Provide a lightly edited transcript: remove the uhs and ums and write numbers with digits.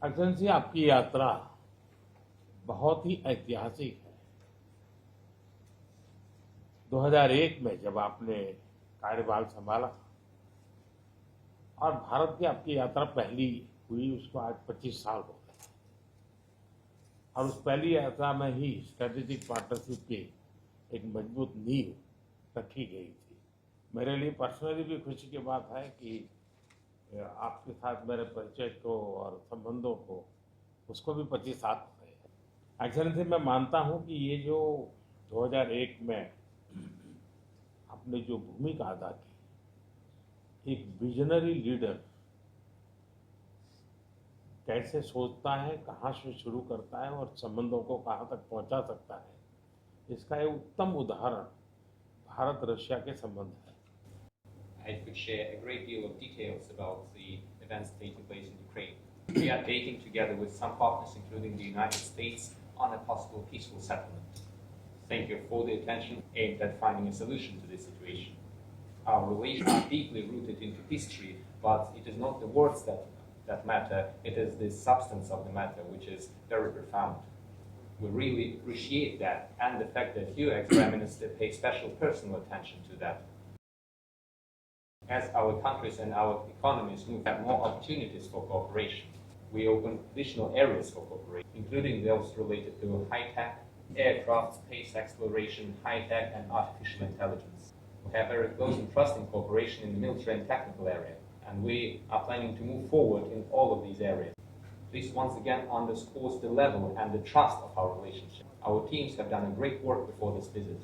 Excellency, आपकी यात्रा बहुत ही ऐतिहासिक है। 2001 में जब आपने कार्यभार संभाला और भारत की आपकी यात्रा पहली हुई, उसको आज 25 साल हो गए और उस पहली यात्रा में ही स्ट्रेटेजिक पार्टनरशिप की एक मजबूत नींव रखी गई थी। मेरे लिए पर्सनली भी खुशी की बात है कि आपके साथ मेरे परिचय को और संबंधों को उसको भी 25 साल हो गए हैं। एक्सेलेंसी, मैं मानता हूं कि ये जो 2001 में आपने जो भूमिका अदा की, एक विजनरी लीडर कैसे सोचता है, कहाँ से शुरू करता है और संबंधों को कहाँ तक पहुंचा सकता है, इसका एक उत्तम उदाहरण भारत रशिया के संबंध है। I could share a great deal of details about the events taking place in Ukraine. We are dating together with some partners, including the United States, on a possible peaceful settlement. Thank you for the attention aimed at finding a solution to this situation. Our relations are deeply rooted into history, but it is not the words that matter, it is the substance of the matter which is very profound. We really appreciate that and the fact that you, ex-Prime Minister, pay special personal attention to that. As our countries and our economies move at more opportunities for cooperation, we open additional areas for cooperation, including those related to high-tech, aircraft, space exploration, high-tech and artificial intelligence. We have very close and trusting cooperation in the military and technical area, and we are planning to move forward in all of these areas. This once again underscores the level and the trust of our relationship. Our teams have done a great work before this visit.